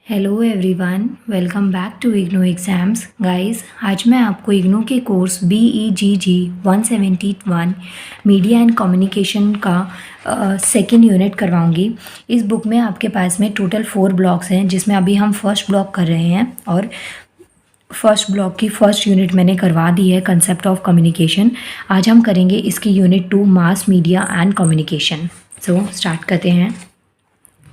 Hello everyone, welcome back to IGNOU exams. Guys, आज मैं आपको इग्नू के course BEGG 171 media and communication का सेकेंड यूनिट करवाऊंगी। इस बुक में आपके पास में टोटल 4 ब्लॉक्स हैं, जिसमें अभी हम फर्स्ट ब्लॉक कर रहे हैं और फर्स्ट ब्लॉक की फर्स्ट यूनिट मैंने करवा दी है, कंसेप्ट ऑफ कम्युनिकेशन। आज हम करेंगे इसकी unit 2, mass media and communication. So start करते हैं।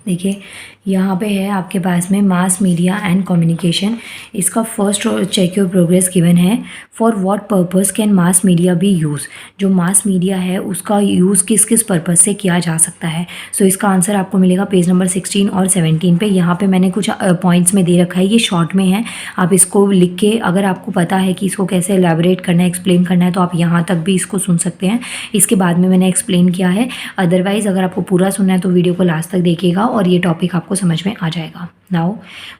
देखिए, यहाँ पे है आपके पास में मास मीडिया एंड कम्युनिकेशन। इसका first check your progress given है। For what purpose can mass media be use. जो मास मीडिया है उसका यूज़ किस किस पर्पस से किया जा सकता है। सो इसका आंसर आपको मिलेगा पेज नंबर 16 और 17 पे। यहाँ पे मैंने कुछ पॉइंट्स में दे रखा है, ये शॉर्ट में है। आप इसको लिख के, अगर आपको पता है कि इसको कैसे एलैबोरेट करना है, एक्सप्लेन करना है, तो आप यहाँ तक भी इसको सुन सकते हैं। इसके बाद में मैंने एक्सप्लेन किया है। अदरवाइज़ अगर आपको पूरा सुनना है तो वीडियो को लास्ट तक देखिएगा और ये टॉपिक आपको समझ में आ जाएगा। Now,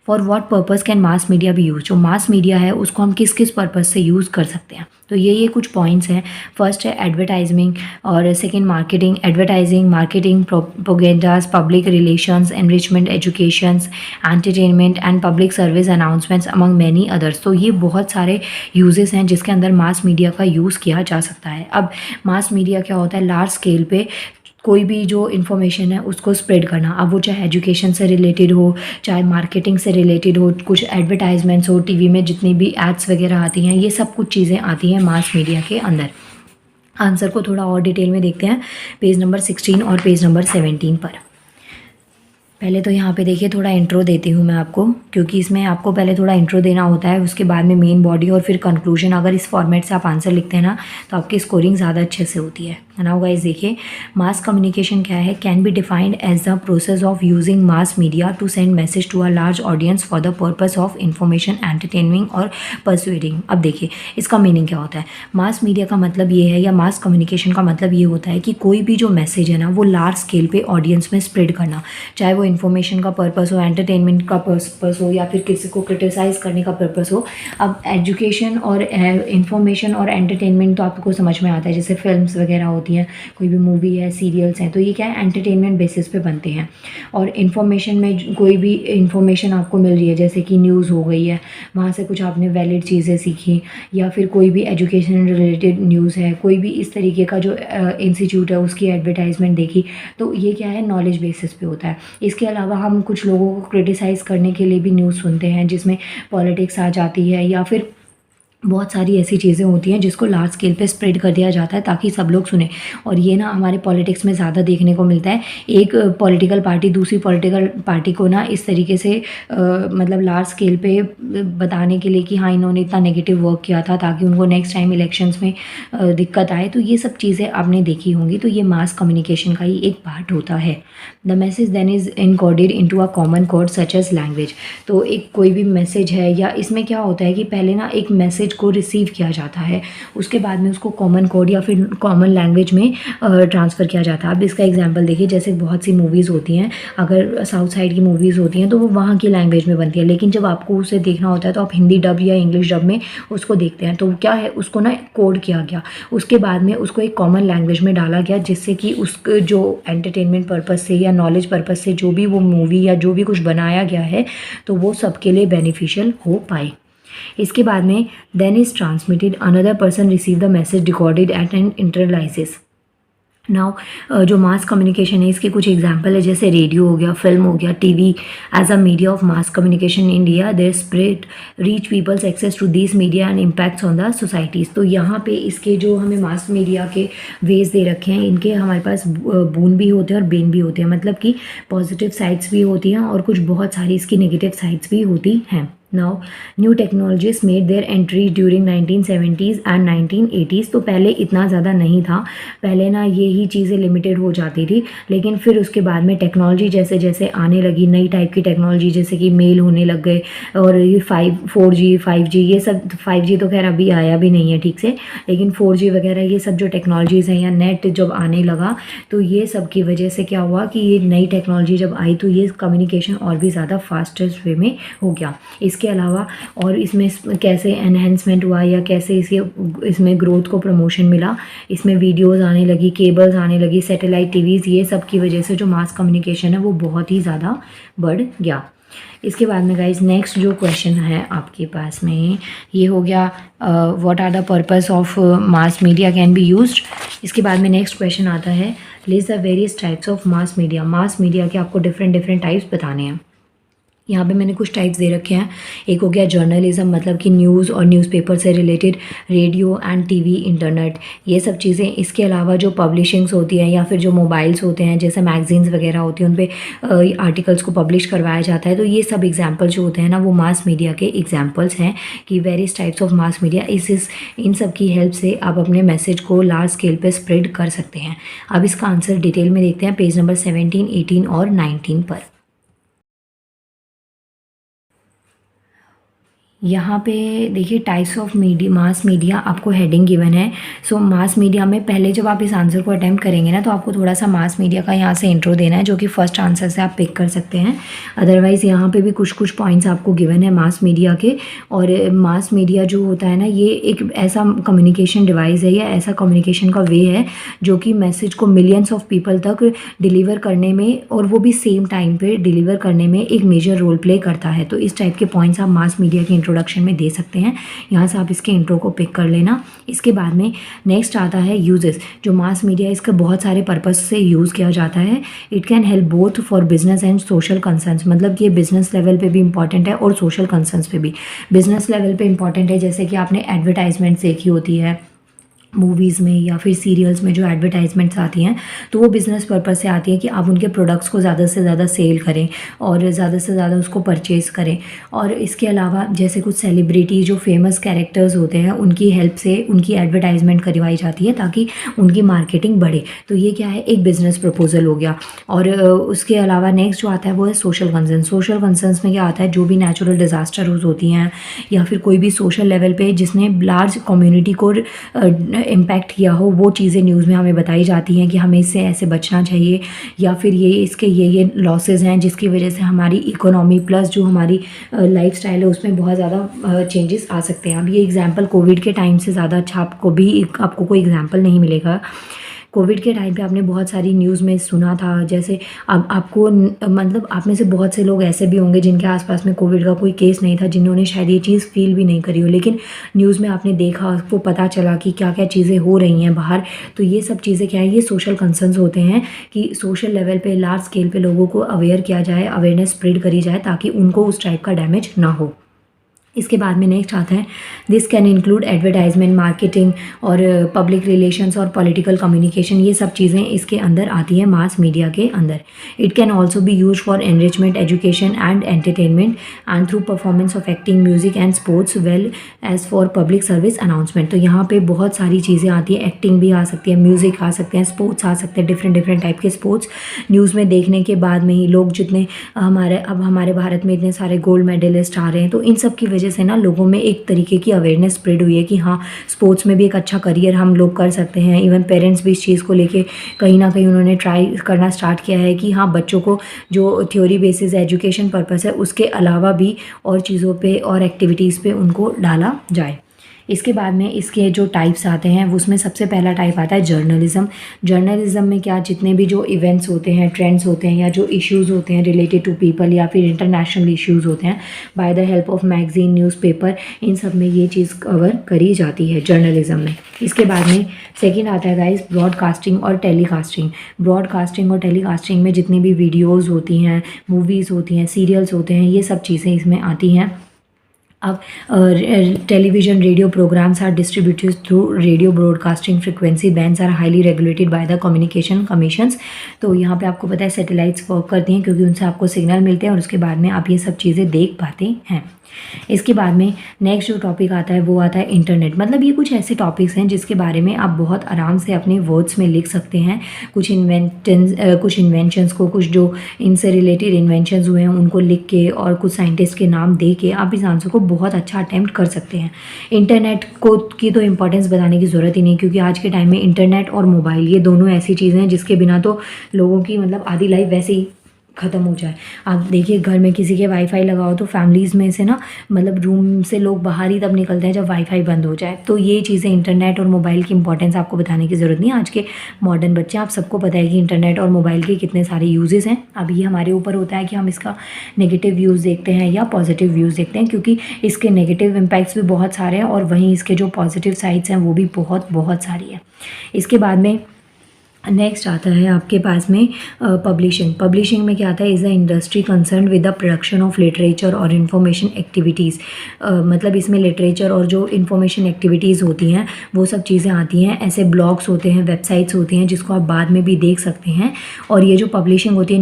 for what purpose can mass media B use. जो मास मीडिया है उसको हम किस किस पर्पस से यूज़ कर सकते हैं, तो ये कुछ पॉइंट्स हैं। फर्स्ट है एडवर्टाइजिंग, और second marketing, advertising, marketing, propagandas, public relations, enrichment, educations, entertainment and public service announcements among many others. तो ये बहुत सारे यूजेस हैं जिसके अंदर मास मीडिया का यूज़ किया जा सकता है। अब मास मीडिया क्या होता है? लार्ज स्केल पे कोई भी जो इन्फॉर्मेशन है उसको स्प्रेड करना। अब वो चाहे एजुकेशन से रिलेटेड हो, चाहे मार्केटिंग से रिलेटेड हो, कुछ एडवर्टाइजमेंट्स हो, टीवी में जितनी भी एड्स वगैरह आती हैं, ये सब कुछ चीज़ें आती हैं मास मीडिया के अंदर। आंसर को थोड़ा और डिटेल में देखते हैं पेज नंबर 16 और पेज नंबर 17 पर। पहले तो यहाँ पे देखिए, थोड़ा इंट्रो देती हूँ मैं आपको, क्योंकि इसमें आपको पहले थोड़ा इंट्रो देना होता है, उसके बाद में मेन बॉडी और फिर कंक्लूजन। अगर इस फॉर्मेट से आप आंसर लिखते हैं ना, तो आपकी स्कोरिंग ज़्यादा अच्छे से होती है। नाउ गाइस देखिए, मास कम्युनिकेशन क्या है? Can be defined as the process of using mass media to send message to a large audience for the purpose of information, entertaining और परसुएडिंग। अब देखिए इसका मीनिंग क्या होता है। मास मीडिया का मतलब ये है, या मास कम्युनिकेशन का मतलब ये होता है कि कोई भी जो मैसेज है ना, वो लार्ज स्केल पे ऑडियंस में स्प्रेड करना। चाहे वो इन्फॉर्मेशन का पर्पस हो, एंटरटेनमेंट का पर्पस हो, या फिर किसी को क्रिटिसाइज करने का पर्पस हो। अब एजुकेशन और इन्फॉर्मेशन और एंटरटेनमेंट तो आपको समझ में आता है, जैसे फिल्म्स वगैरह होती हैं, कोई भी मूवी है, सीरियल्स हैं, तो ये क्या है? एंटरटेनमेंट बेसिस पे बनते हैं। और इन्फॉर्मेशन में कोई भी इन्फॉर्मेशन आपको मिल रही है, जैसे कि न्यूज़ हो गई है, वहाँ से कुछ आपने वैलिड चीज़ें सीखी, या फिर कोई भी एजुकेशन रिलेटेड न्यूज़ है, कोई भी इस तरीके का जो इंस्टीट्यूट है उसकी एडवर्टाइजमेंट देखी, तो ये क्या है? नॉलेज बेसिस पे होता है। इसके अलावा हम कुछ लोगों को क्रिटिसाइज़ करने के लिए भी न्यूज़ सुनते हैं, जिसमें पॉलिटिक्स आ जाती है, या फिर बहुत सारी ऐसी चीज़ें होती हैं जिसको लार्ज स्केल पे स्प्रेड कर दिया जाता है ताकि सब लोग सुने। और ये ना हमारे पॉलिटिक्स में ज़्यादा देखने को मिलता है। एक पॉलिटिकल पार्टी दूसरी पॉलिटिकल पार्टी को ना इस तरीके से मतलब लार्ज स्केल पे बताने के लिए कि हाँ, इन्होंने इतना नेगेटिव वर्क किया था ताकि उनको नेक्स्ट टाइम इलेक्शंस में दिक्कत आए। तो ये सब चीज़ें आपने देखी होंगी। तो ये मास कम्युनिकेशन का ही एक पार्ट होता है। The message then is encoded into a common code such as language. तो एक कोई भी मैसेज है, या इसमें क्या होता है कि पहले ना एक मैसेज को रिसीव किया जाता है, उसके बाद में उसको कॉमन कोड या फिर कॉमन लैंग्वेज में ट्रांसफ़र किया जाता है। अब इसका एग्जांपल देखिए, जैसे बहुत सी मूवीज़ होती हैं, अगर साउथ साइड की मूवीज़ होती हैं तो वो वहाँ की लैंग्वेज में बनती है, लेकिन जब आपको उसे देखना होता है तो आप हिंदी डब या इंग्लिश डब में उसको देखते हैं। तो क्या है, उसको ना कोड किया गया, उसके बाद में उसको एक कॉमन लैंग्वेज में डाला गया, जिससे कि उस जो एंटरटेनमेंट पर्पज़ से या नॉलेज पर्पज़ से जो भी वो मूवी या जो भी कुछ बनाया गया है, तो वो सबके लिए बेनिफिशियल हो पाए। इसके बाद में then is transmitted, another person receive the message, decoded and internalises. Now जो मास कम्युनिकेशन है, इसके कुछ एग्जांपल है, जैसे रेडियो हो गया, फिल्म हो गया, TV as a media of mass communication in India, their spread reach people's access to this media and impacts on the societies. तो यहाँ पे इसके जो हमें मास मीडिया के वेज दे रखे हैं, इनके हमारे पास बून भी होते हैं और बेन भी होते हैं, मतलब कि पॉजिटिव साइड्स भी होती हैं और कुछ बहुत सारी इसकी नेगेटिव साइड्स भी होती हैं। Now, new technologies made their entry during 1970s and 1980s। तो पहले इतना ज़्यादा नहीं था, पहले ना ये ही चीज़ें लिमिटेड हो जाती थी, लेकिन फिर उसके बाद में टेक्नोलॉजी जैसे जैसे आने लगी, नई टाइप की टेक्नोलॉजी, जैसे कि मेल होने लग गए, और ये 4G 5G, ये सब 5G तो खैर अभी आया भी नहीं है ठीक से, लेकिन 4G वगैरह ये सब जो टेक्नोलॉजीज़ हैं, या नेट जब आने लगा, तो ये सब की वजह से क्या हुआ कि ये नई टेक्नोलॉजी जब आई तो ये कम्युनिकेशन और भी ज़्यादा फास्टेस्ट वे में हो गया। इसके इसके अलावा और इसमें कैसे एनहेंसमेंट हुआ या कैसे इसमें ग्रोथ को प्रमोशन मिला, इसमें वीडियोस आने लगी, केबल्स आने लगी, सैटेलाइट टीवीज़, ये सब की वजह से जो मास कम्युनिकेशन है वो बहुत ही ज़्यादा बढ़ गया। इसके बाद में गाइज नेक्स्ट जो क्वेश्चन है आपके पास में ये हो गया what are the purpose of mass media can be used. इसके बाद में नेक्स्ट क्वेश्चन आता है list the various types of mass media. Mass media के आपको डिफरेंट टाइप्स बताने हैं। यहाँ पे मैंने कुछ टाइप्स दे रखे हैं। एक हो गया जर्नलिज्म, मतलब कि न्यूज़ और न्यूज़पेपर से related, radio and TV, internet, ये सब चीज़ें। इसके अलावा जो पब्लिशिंग्स होती हैं या फिर जो मोबाइल्स होते हैं जैसे मैगजीन्स वगैरह होती हैं उन पे आर्टिकल्स को पब्लिश करवाया जाता है। तो ये सब एग्जाम्पल जो होते हैं ना वो मास मीडिया के एग्जाम्पल्स हैं कि various types of mass media. इन सब की हेल्प से आप अपने मैसेज को लार्ज स्केल पे स्प्रेड कर सकते हैं। अब इसका आंसर डिटेल में देखते हैं पेज नंबर 17, 18 और 19 पर। यहाँ पे देखिए टाइप्स ऑफ मास मीडिया आपको हेडिंग गिवन है। सो मास मीडिया में पहले जब आप इस आंसर को अटेम्प्ट करेंगे ना तो आपको थोड़ा सा मास मीडिया का यहाँ से इंट्रो देना है जो कि फर्स्ट आंसर से आप पिक कर सकते हैं। अदरवाइज़ यहाँ पे भी कुछ पॉइंट्स आपको गिवन है मास मीडिया के। और मास मीडिया जो होता है ना ये एक ऐसा कम्युनिकेशन डिवाइस है या ऐसा कम्युनिकेशन का वे है जो कि मैसेज को मिलियंस ऑफ पीपल तक डिलीवर करने में और वो भी सेम टाइम पे डिलीवर करने में एक मेजर रोल प्ले करता है। तो इस टाइप के पॉइंट्स आप मास मीडिया के इंट्रोडक्शन में दे सकते हैं। यहाँ से आप इसके इंट्रो को पिक कर लेना। इसके बाद में नेक्स्ट आता है यूजेस। जो मास मीडिया इसका बहुत सारे पर्पस से यूज़ किया जाता है। It can help both for business and social concerns, मतलब कि ये बिजनेस लेवल पे भी इंपॉर्टेंट है और सोशल कंसर्न्स पे भी। बिजनेस लेवल पे इंपॉर्टेंट है जैसे कि आपने एडवर्टाइजमेंट देखी होती है मूवीज़ में या फिर सीरियल्स में जो एडवर्टाइजमेंट्स आती हैं तो वो बिज़नेस पर्पस से आती है कि आप उनके प्रोडक्ट्स को ज़्यादा से ज़्यादा सेल करें और ज़्यादा से ज़्यादा उसको परचेज़ करें। और इसके अलावा जैसे कुछ सेलिब्रिटी जो फेमस कैरेक्टर्स होते हैं उनकी हेल्प से उनकी एडवर्टाइजमेंट करवाई जाती है ताकि उनकी मार्केटिंग बढ़े। तो ये क्या है, एक बिज़नेस प्रपोजल हो गया। और उसके अलावा नेक्स्ट जो आता है वो है सोशल कंसर्न। सोशल कंसर्न्स में क्या आता है, जो भी नेचुरल डिज़ास्टर्स होती हैं या फिर कोई भी सोशल लेवल पे जिसने लार्ज कम्युनिटी को इम्पैक्ट किया हो वो चीज़ें न्यूज़ में हमें बताई जाती हैं कि हमें इससे ऐसे बचना चाहिए या फिर ये लॉसेस हैं जिसकी वजह से हमारी इकोनॉमी प्लस जो हमारी लाइफस्टाइल है उसमें बहुत ज़्यादा चेंजेस आ सकते हैं। अब ये एग्जांपल कोविड के टाइम से ज़्यादा अच्छा आपको कोई एग्जांपल नहीं मिलेगा। कोविड के टाइम पे आपने बहुत सारी न्यूज़ में सुना था, जैसे अब आपको मतलब आप में से बहुत से लोग ऐसे भी होंगे जिनके आसपास में कोविड का कोई केस नहीं था, जिन्होंने शायद ये चीज़ फील भी नहीं करी हो, लेकिन न्यूज़ में आपने देखा, आपको पता चला कि क्या क्या चीज़ें हो रही हैं बाहर। तो ये सब चीज़ें क्या है, ये सोशल कंसर्न्स होते हैं कि सोशल लेवल पे लार्ज स्केल पे लोगों को अवेयर किया जाए, अवेयरनेस स्प्रेड करी जाए ताकि उनको उस टाइप का डैमेज ना हो। इसके बाद में नेक्स्ट आता है this can include advertisement, marketing और पब्लिक रिलेशंस और पॉलिटिकल कम्युनिकेशन। ये सब चीज़ें इसके अंदर आती हैं मास मीडिया के अंदर। It can also be use for enrichment, education and entertainment and through performance of acting, music and sports well as for public service announcement. तो यहाँ पे बहुत सारी चीज़ें आती है, एक्टिंग भी आ सकती है, म्यूज़िक आ सकते हैं, स्पोर्ट्स आ सकते हैं, डिफरेंट टाइप के स्पोर्ट्स न्यूज़ में देखने के बाद में ही लोग जितने हमारे भारत में इतने सारे गोल्ड मेडलिस्ट आ रहे हैं तो इन सब की वजह से ना लोगों में एक तरीके की अवेयरनेस स्प्रेड हुई है कि हाँ स्पोर्ट्स में भी एक अच्छा करियर हम लोग कर सकते हैं। इवन पेरेंट्स भी इस चीज़ को लेके कहीं ना कहीं उन्होंने ट्राई करना स्टार्ट किया है कि हाँ बच्चों को जो थ्योरी बेसिस एजुकेशन पर्पस है उसके अलावा भी और चीज़ों पे और एक्टिविटीज़ पे उनको डाला जाए। इसके बाद में इसके जो टाइप्स आते हैं वो उसमें सबसे पहला टाइप आता है जर्नलिज्म। जर्नलिज्म में क्या, जितने भी जो इवेंट्स होते हैं, ट्रेंड्स होते हैं या जो इश्यूज़ होते हैं रिलेटेड टू पीपल या फिर इंटरनेशनल इश्यूज़ होते हैं, by the help of magazine, newspaper, इन सब में ये चीज़ कवर करी जाती है जर्नलिज्म में। इसके बाद में सेकेंड आता है गाइस ब्रॉडकास्टिंग और टेलीकास्टिंग। ब्रॉडकास्टिंग और टेलीकास्टिंग में जितनी भी वीडियोज़ होती हैं, मूवीज़ होती हैं, सीरियल्स होते हैं, ये सब चीज़ें इसमें आती हैं। अब television radio programmes are distributed through radio broadcasting frequency bands are highly regulated by the communication commissions. तो यहाँ पे आपको पता है सैटेलाइट्स वर्क करती हैं क्योंकि उनसे आपको सिग्नल मिलते हैं और उसके बाद में आप ये सब चीज़ें देख पाते हैं। इसके बाद में नेक्स्ट जो टॉपिक आता है वो आता है इंटरनेट। मतलब ये कुछ ऐसे टॉपिक्स हैं जिसके बारे में आप बहुत आराम से अपने वर्ड्स में लिख सकते हैं। कुछ इन्वेंशंस को, कुछ जो इनसे रिलेटेड इन्वेंशंस हुए हैं उनको लिख के और कुछ साइंटिस्ट के नाम दे के आप इस आंसर को बहुत अच्छा अटेम्प्ट कर सकते हैं। इंटरनेट को की तो इम्पोर्टेंस बताने की ज़रूरत ही नहीं क्योंकि आज के टाइम में इंटरनेट और मोबाइल ये दोनों ऐसी चीज़ें हैं जिसके बिना तो लोगों की मतलब आधी लाइफ वैसे ही ख़त्म हो जाए। आप देखिए घर में किसी के वाईफाई लगा हो तो फैमिलीज़ में से ना मतलब रूम से लोग बाहर ही तब निकलते हैं जब वाईफाई बंद हो जाए। तो ये चीज़ें इंटरनेट और मोबाइल की इंपॉर्टेंस आपको बताने की ज़रूरत नहीं है। आज के मॉडर्न बच्चे, आप सबको पता है कि इंटरनेट और मोबाइल के कितने सारे यूजेस हैं। अब ये हमारे ऊपर होता है कि हम इसका नेगेटिव व्यूज़ देखते हैं या पॉजिटिव व्यूज़ देखते हैं, क्योंकि इसके नेगेटिव इम्पैक्ट्स भी बहुत सारे हैं और वहीं इसके जो पॉजिटिव साइड्स हैं वो भी बहुत बहुत सारी है। इसके बाद में नेक्स्ट आता है आपके पास में पब्लिशिंग में क्या आता है, is the industry concern with the production of literature और इन्फॉर्मेशन एक्टिविटीज़। मतलब इसमें लिटरेचर और जो इन्फॉर्मेशन एक्टिविटीज़ होती हैं वो सब चीज़ें आती हैं। ऐसे ब्लॉग्स होते हैं, वेबसाइट्स होती हैं जिसको आप बाद में भी देख सकते हैं। और ये जो पब्लिशिंग होती है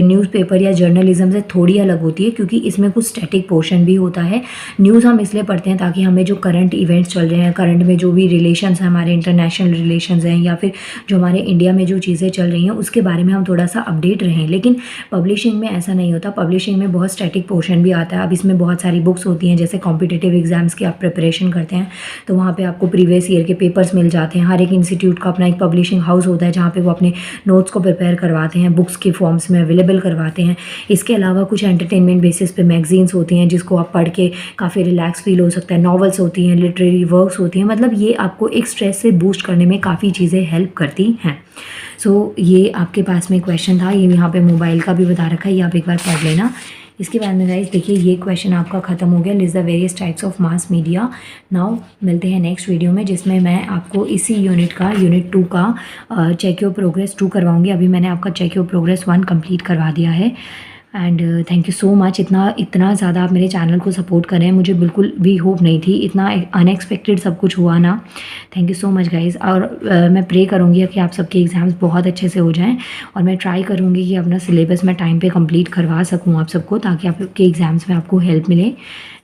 न्यूज़पेपर या जर्नलिज्म से थोड़ी अलग होती है, क्योंकि इसमें कुछ स्टैटिक पोर्शन भी होता है। न्यूज़ हम इसलिए पढ़ते हैं ताकि हमें जो करंट इवेंट्स चल रहे हैं, करंट में जो भी रिलेशंस हैं, हमारे इंटरनेशनल रिलेशंस हैं या फिर जो हमारे इंडिया में जो चीज़ें चल रही हैं उसके बारे में हम थोड़ा सा अपडेट रहें। लेकिन पब्लिशिंग में ऐसा नहीं होता। पब्लिशिंग में बहुत स्टैटिक पोर्शन भी आता है। अब इसमें बहुत सारी बुक्स होती हैं, जैसे कॉम्पिटिटिव एग्जाम्स की आप प्रिपरेशन करते हैं तो वहाँ पे आपको प्रीवियस ईयर के पेपर्स मिल जाते हैं। हर एक इंस्टीट्यूट का अपना एक पब्लिशिंग हाउस होता है जहाँ पे वो अपने नोट्स को प्रिपेयर करवाते हैं, बुक्स के फॉर्म्स में अवेलेबल करवाते हैं। इसके अलावा कुछ एंटरटेनमेंट बेसिस पे मैगजीन्स होती हैं जिसको आप पढ़ के काफ़ी रिलैक्स फील हो सकता है। नॉवेल्स होती हैं, लिटरेरी वर्क्स होती हैं। मतलब ये आपको एक स्ट्रेस से बूस्ट करने में काफ़ी चीज़ें हेल्प करती हैं। सो ये आपके पास में क्वेश्चन था, ये यहाँ पे मोबाइल का भी बता रखा है, ये आप एक बार पढ़ लेना। इसके बाद में गाइस देखिए ये क्वेश्चन आपका ख़त्म हो गया, list the various types of mass media. Now मिलते हैं नेक्स्ट वीडियो में जिसमें मैं आपको इसी यूनिट 2 का चेक योर प्रोग्रेस 2 करवाऊंगी। अभी मैंने आपका चेक योर प्रोग्रेस 1 कंप्लीट करवा दिया है। And thank you so much, इतना ज़्यादा आप मेरे चैनल को सपोर्ट कर रहे हैं। मुझे बिल्कुल भी होप नहीं थी, इतना अनएक्सपेक्टेड सब कुछ हुआ ना। Thank you so much guys. और मैं प्रे करूँगी कि आप सबके एग्ज़ाम्स बहुत अच्छे से हो जाएं और मैं ट्राई करूँगी कि अपना सिलेबस मैं टाइम पे कंप्लीट करवा सकूँ आप सबको, ताकि आपके एग्ज़ाम्स में आपको हेल्प मिले।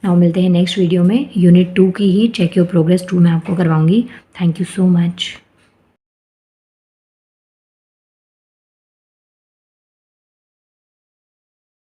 नाउ मिलते हैं नेक्स्ट वीडियो में, यूनिट 2 की ही चेक योर प्रोग्रेस 2 मैं आपको करवाऊँगी। Thank you so much.